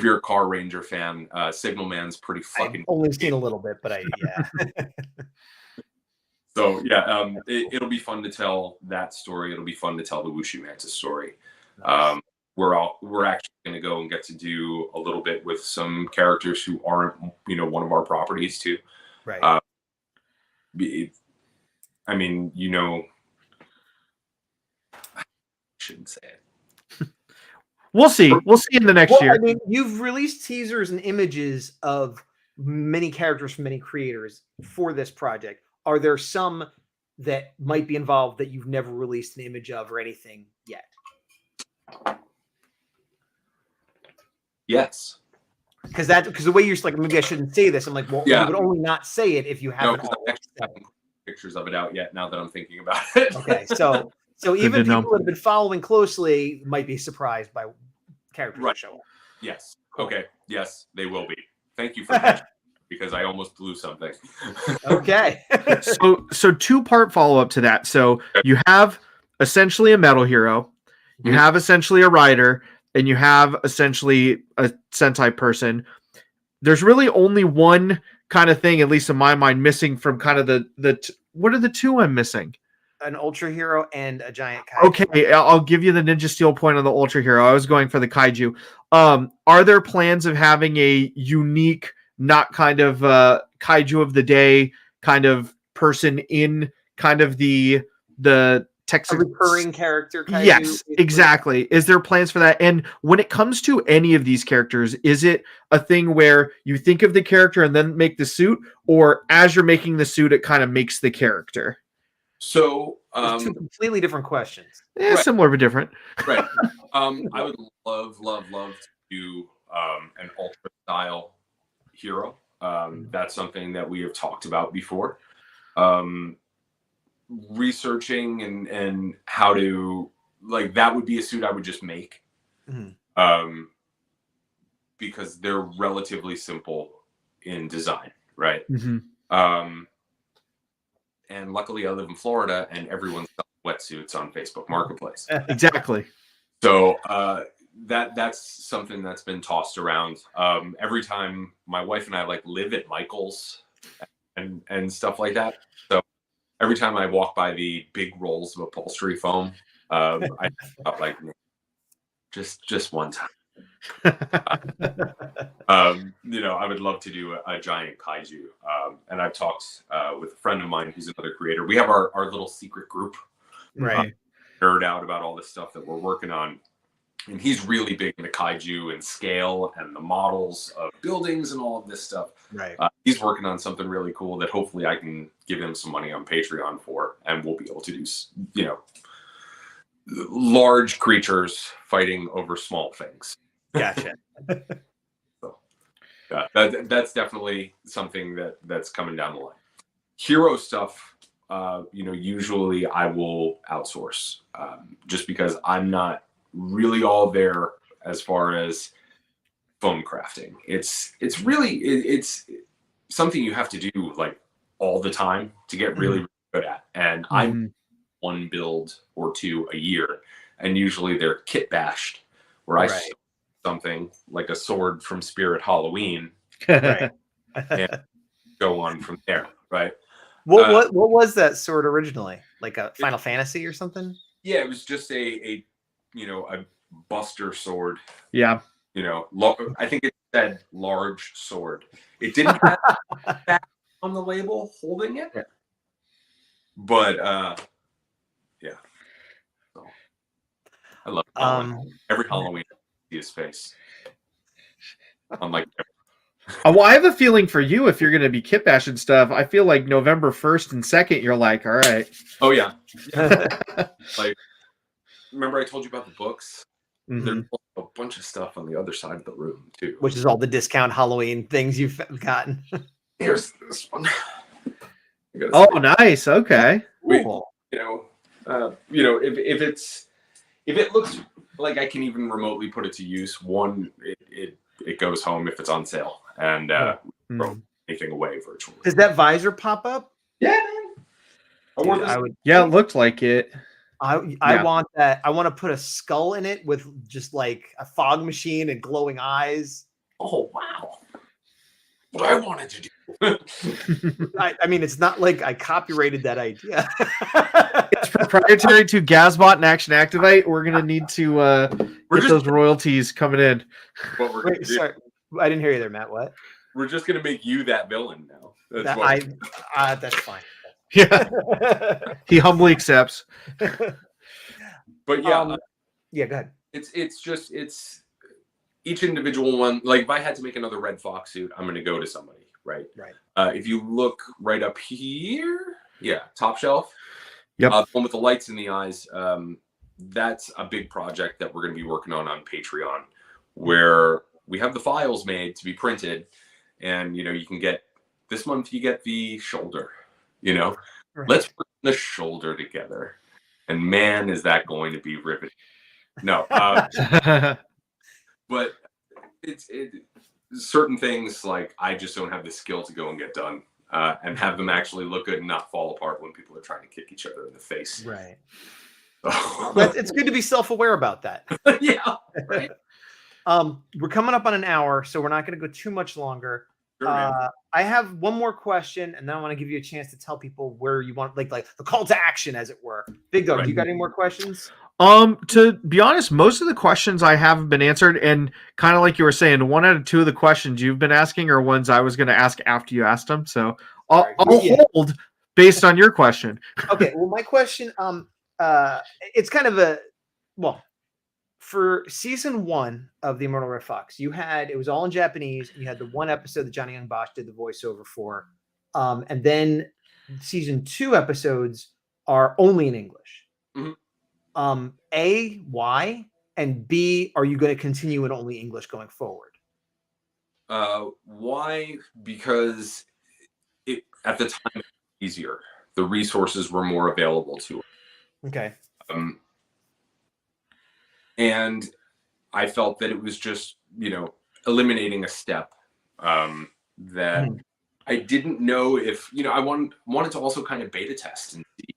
you're a Car Ranger fan, Signal Man's pretty fucking... I've only seen a little bit, but So yeah, it'll be fun to tell that story. It'll be fun to tell the Wushu Mantis story. Nice. We're actually going to go and get to do a little bit with some characters who aren't one of our properties too. Right. I mean, I shouldn't say it. We'll see. We'll see in the next year. I mean, you've released teasers and images of many characters from many creators for this project. Are there some that might be involved that you've never released an image of or anything yet? Yes. Because the way you're like, maybe I shouldn't say this. I'm like, well, Yeah. you would only not say it if you haven't. No, because I actually haven't put pictures of it out yet. Now that I'm thinking about it. Okay, so even to know. people that have been following closely might be surprised by characters that Right. show up. Yes. Okay. Yes, they will be. Thank you for that, because I almost blew something. Okay. So two-part follow-up to that. So you have essentially a metal hero, you Mhm. have essentially a rider, and you have essentially a Sentai person. There's really only one kind of thing, at least in my mind, missing from kind of what are the two I'm missing? An ultra hero and a giant kaiju. Okay, I'll give you the Ninja Steel point on the Ultra Hero. I was going for the Kaiju. Are there plans of having a unique, not kind of Kaiju of the day kind of person in kind of the Texas A recurring character kaiju? Yes, exactly. Is there plans for that? And when it comes to any of these characters, is it a thing where you think of the character and then make the suit, or as you're making the suit, it kind of makes the character? So two completely different questions. Yeah, Right. similar but different. Right. I would love to do an ultra style hero. That's something that we have talked about before. Researching and how to, like, that would be a suit I would just make. Because they're relatively simple in design, right? And luckily I live in Florida and everyone's selling wetsuits on Facebook Marketplace. Exactly. So that's something that's been tossed around. Every time my wife and I like live at Michael's and stuff like that. So every time I walk by the big rolls of upholstery foam, I thought, like, just one time. I would love to do a giant kaiju. And I've talked with a friend of mine who's another creator. We have our little secret group, Right. Nerd out about all the stuff that we're working on. And he's really big into kaiju and scale and the models of buildings and all of this stuff. Right. He's working on something really cool that hopefully I can give him some money on Patreon for, and we'll be able to do, large creatures fighting over small things. Gotcha. So, yeah, that's definitely something that's coming down the line. Hero stuff, usually I will outsource, just because I'm not really all there as far as foam crafting. It's really it's something you have to do like all the time to get really good at. And I'm one build or two a year, and usually they're kit bashed, where I sew something like a sword from Spirit Halloween and go on from there. Right. What was that sword originally? Like a Final Fantasy or something? Yeah, it was just a buster sword. Yeah. I think it said large sword. It didn't have that on the label holding it. Yeah. But yeah. So, I love Halloween. Every Halloween I see his face. I'm like, Well, I have a feeling for you, if you're going to be kit bashing stuff, I feel like November 1st and 2nd, you're like, all right. oh yeah. Like, remember I told you about the books? There's a bunch of stuff on the other side of the room too. Which is all the discount Halloween things you've gotten. Here's this one. Oh, nice. Okay. Cool. If it looks like I can even remotely put it to use, it goes home if it's on sale, and throw anything away virtually. Does that visor pop up? Yeah, man. Yeah, it looked like it. I want that. I want to put a skull in it with just like a fog machine and glowing eyes. Oh wow! What I wanted to do. I mean, it's not like I copyrighted that idea. It's proprietary to Gazbot and Action Activate. We're gonna need to get those royalties coming in. Wait, sorry, I didn't hear you there, Matt. What? We're just gonna make you that villain now. That's fine. Yeah, he humbly accepts. But yeah, yeah, go ahead. It's each individual one. Like if I had to make another Red Fox suit, I'm going to go to somebody, right? Right. If you look right up here, top shelf. Yep. The one with the lights in the eyes. That's a big project that we're going to be working on Patreon, where we have the files made to be printed, and you can get this month. You get the shoulder. Let's put the shoulder together, and man, is that going to be riveting. No, but it's certain things like I just don't have the skill to go and get done and have them actually look good and not fall apart when people are trying to kick each other in the face. Right. So. It's good to be self-aware about that. Yeah. Right. We're coming up on an hour, so we're not going to go too much longer. Sure, I have one more question, and then I want to give you a chance to tell people where you want, like the call to action, as it were. Big Dog, do you got any more questions? To be honest, most of the questions I have been answered, and kind of like you were saying, 1 out of 2 of the questions you've been asking are ones I was going to ask after you asked them. So I'll hold based on your question. Okay, well, my question, it's kind of for season 1 of the Immortal Red Fox, it was all in Japanese. And you had the one episode that Johnny Young Bosch did the voiceover for, and then season 2 episodes are only in English. Mhm. A, why? And B, are you going to continue in only English going forward? Why? Because at the time it was easier. The resources were more available to us. Okay. And I felt that it was just, eliminating a step that I didn't know if, I wanted to also kind of beta test and see,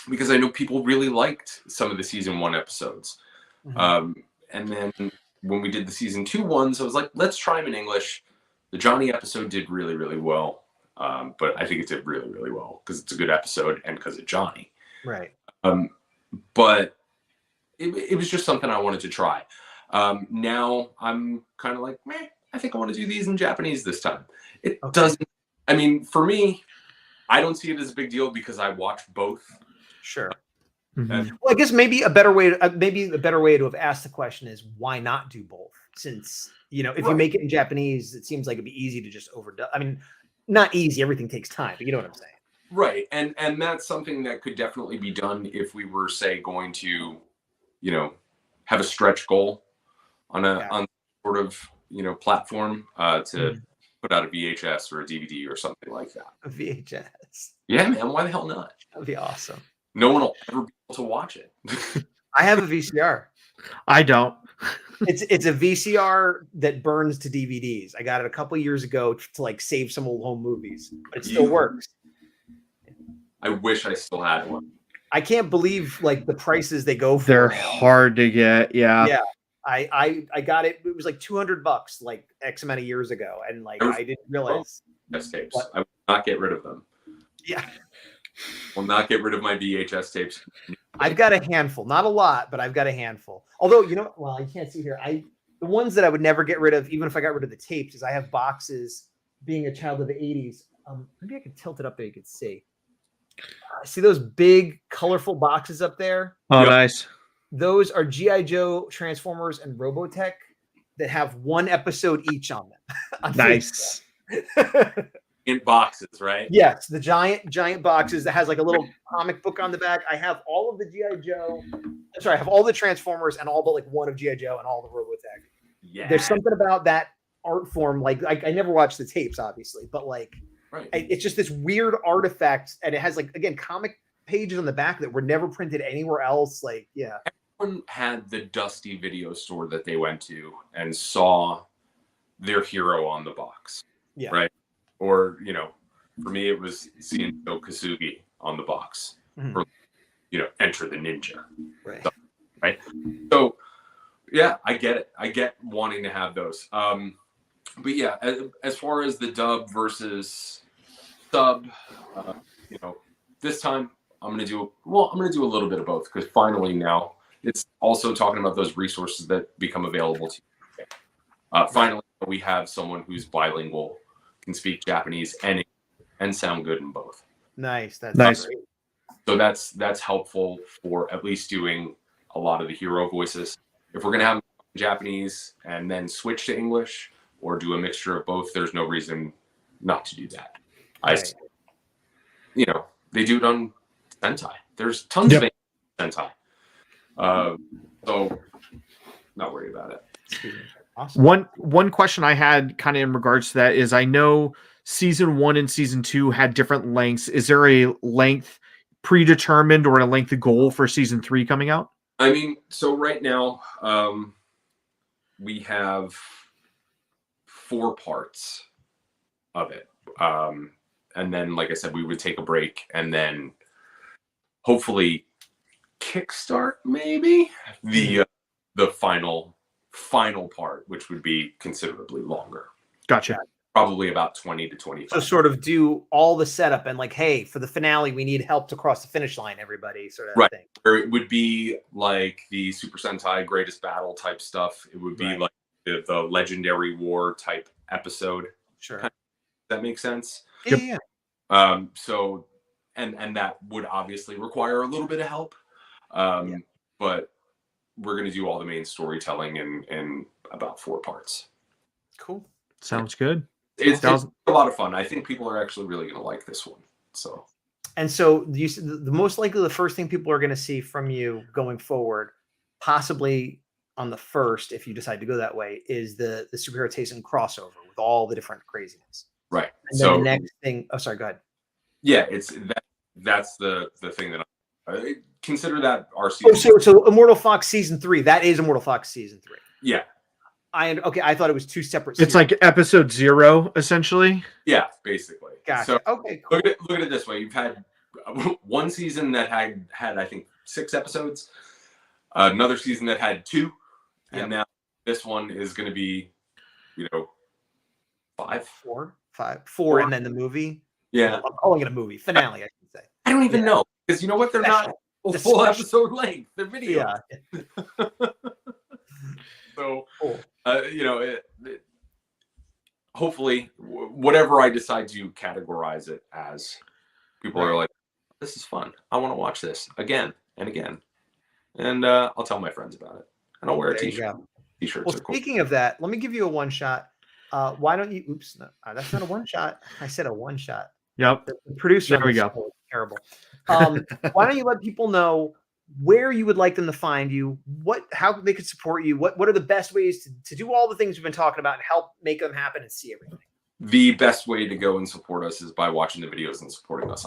because I know people really liked some of the season 1 episodes. And then when we did the season 2 ones, I was like, let's try them in English. The Johnny episode did really, really well. But I think it did really, really well because it's a good episode and because of Johnny. Right. But it was just something I wanted to try. Now I'm kind of like, I think I want to do these in Japanese this time. It doesn't, for me, I don't see it as a big deal because I watch both. Sure. And, well, I guess maybe a better way to have asked the question is why not do both? Since, if you make it in Japanese, it seems like it'd be easy to just overdub. Not easy. Everything takes time, but you know what I'm saying. Right. And that's something that could definitely be done if we were, say, going to, have a stretch goal on sort of, platform to put out a VHS or a DVD or something like that. A VHS. Yeah, man. Why the hell not? That'd be awesome. No one will ever be able to watch it. I have a VCR. I don't. It's a VCR that burns to DVDs. I got it a couple years ago to save some old home movies, but it still works. I wish I still had one. I can't believe the prices they go for. They're hard to get. Yeah. Yeah. I got it. It was like $200 X amount of years ago. And I didn't realize. VHS tapes. I will not get rid of them. Yeah. Will not get rid of my VHS tapes. I've got a handful, not a lot, but I've got a handful. Although, well, you can't see here. The ones that I would never get rid of, even if I got rid of the tapes, is I have boxes. Being a child of the 80s, maybe I could tilt it up there. You could see. See those big, colorful boxes up there? Oh, nice. Those are G.I. Joe, Transformers, and Robotech that have one episode each on them. Nice. In boxes, right? Yes, the giant boxes that has a little comic book on the back. I have all of the G.I. Joe. Sorry, I have all the Transformers and all but one of G.I. Joe and all the Robotech. Yeah. There's something about that art form. I never watched the tapes, obviously, but right. It's just this weird artifact, and it has again comic pages on the back that were never printed anywhere else. Everyone had the dusty video store that they went to and saw their hero on the box. Yeah. Right. Or, for me, it was seeing Kasugi on the box. Mm-hmm. Or, Enter the Ninja. Right. So, right. So, yeah, I get it. I get wanting to have those. But yeah, as far as the dub versus sub, this time I'm going to do a little bit of both because finally now it's also talking about those resources that become available to you. Finally, we have someone who's bilingual, can speak Japanese and sound good in both. Nice. That's nice. Great. So that's helpful for at least doing a lot of the hero voices. If we're going to have Japanese and then switch to English or do a mixture of both, there's no reason not to do that. Right. They do it on Sentai. There's tons of Sentai. So not worried about it. Awesome. One question I had kind of in regards to that is I know season 1 and season 2 had different lengths. Is there a length predetermined or a length goal for season 3 coming out? So right now we have 4 parts of it. And then, like I said, we would take a break and then hopefully kickstart maybe the final part, which would be considerably longer. Gotcha. Probably about 20 to 25. So sort of do all the setup and hey, for the finale, we need help to cross the finish line, everybody sort of thing. Or it would be like the Super Sentai Greatest Battle type stuff. It would be like the Legendary War type episode. Sure. That makes sense? Yeah. So, and that would obviously require a little bit of help. But we're going to do all the main storytelling in about 4 parts. Cool. Sounds good. It's a lot of fun. I think people are actually really going to like this one. So, and so the most likely the first thing people are going to see from you going forward, possibly on the first, if you decide to go that way, is the superhero Taysom crossover with all the different craziness. Right. And then the next thing. Oh, sorry. Go ahead. Yeah, that's the thing that I consider that our season. Oh, so Immortal Fox season 3. That is Immortal Fox season 3. Yeah. I thought it was 2 separate. It's like episode 0, essentially. Yeah, basically. Gotcha. So okay. Cool. Look at it this way: you've had one season that had I think 6 episodes, another season that had 2, and now this one is going to be, 5, 4, and then the movie. Yeah, I'm calling it a movie finale. I should say. I don't even know, because you know what? They're not full episode length. They're video. Yeah. So, cool. Hopefully, whatever I decide to categorize it as, people are like, "This is fun. I want to watch this again and again," and I'll tell my friends about it, and I'll wear a T-shirt. T-shirts. Well, are cool. speaking of that, let me give you a one shot. Why don't you? Oops, no, that's not a one shot. I said a one shot. Yep. The producer. There we go. Terrible. Why don't you let people know where you would like them to find you? How they could support you? What are the best ways to do all the things we've been talking about and help make them happen and see everything? The best way to go and support us is by watching the videos and supporting us.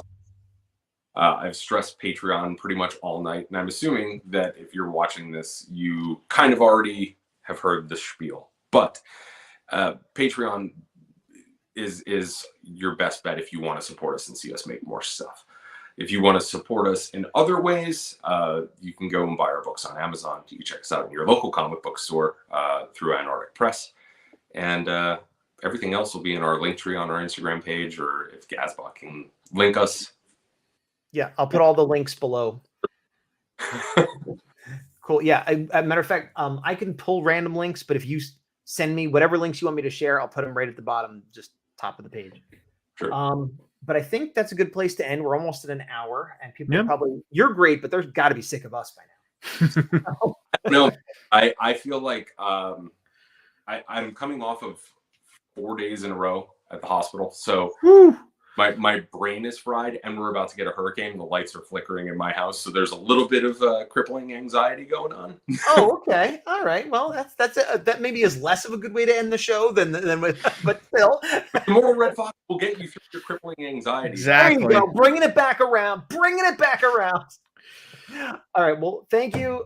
I've stressed Patreon pretty much all night, and I'm assuming that if you're watching this, you kind of already have heard the spiel. But Patreon is your best bet if you want to support us and see us make more stuff. If you want to support us in other ways, you can go and buy our books on Amazon. You can check us out in your local comic book store through Antarctic Press. And everything else will be in our link tree on our Instagram page, or if Gazbot can link us. Yeah, I'll put all the links below. Cool. Yeah, as a matter of fact, I can pull random links, but if you send me whatever links you want me to share, I'll put them right at the bottom, just top of the page. Sure. But I think that's a good place to end. We're almost at an hour, and people are probably, you're great, but there's got to be sick of us by now. No, I feel like I'm coming off of 4 days in a row at the hospital, so my brain is fried, and we're about to get a hurricane. The lights are flickering in my house, so there's a little bit of crippling anxiety going on. Oh, okay, all right. Well, that maybe is less of a good way to end the show than with, but still. Immortal Red Fox will get you through your crippling anxiety. Exactly. There you go, bringing it back around. All right. Well, thank you.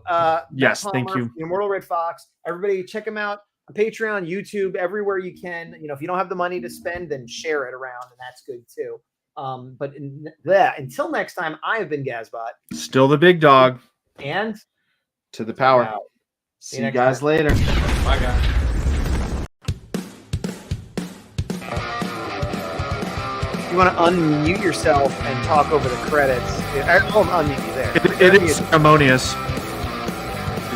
Yes, thank you. Immortal Red Fox. Everybody, check him out on Patreon, YouTube, everywhere you can. If you don't have the money to spend, then share it around, and that's good too. But until next time, I have been Gazbot. Still the big dog. And to the power. Out. See you guys later. Bye, guys. You want to unmute yourself and talk over the credits. I'll unmute you there. It is harmonious. Is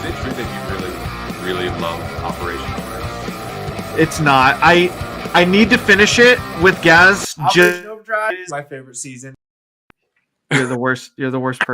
it true that you really love Operation Overdrive? It's not. I need to finish it with Gaz. Operation Overdrive is my favorite season. You're the worst. You're the worst person.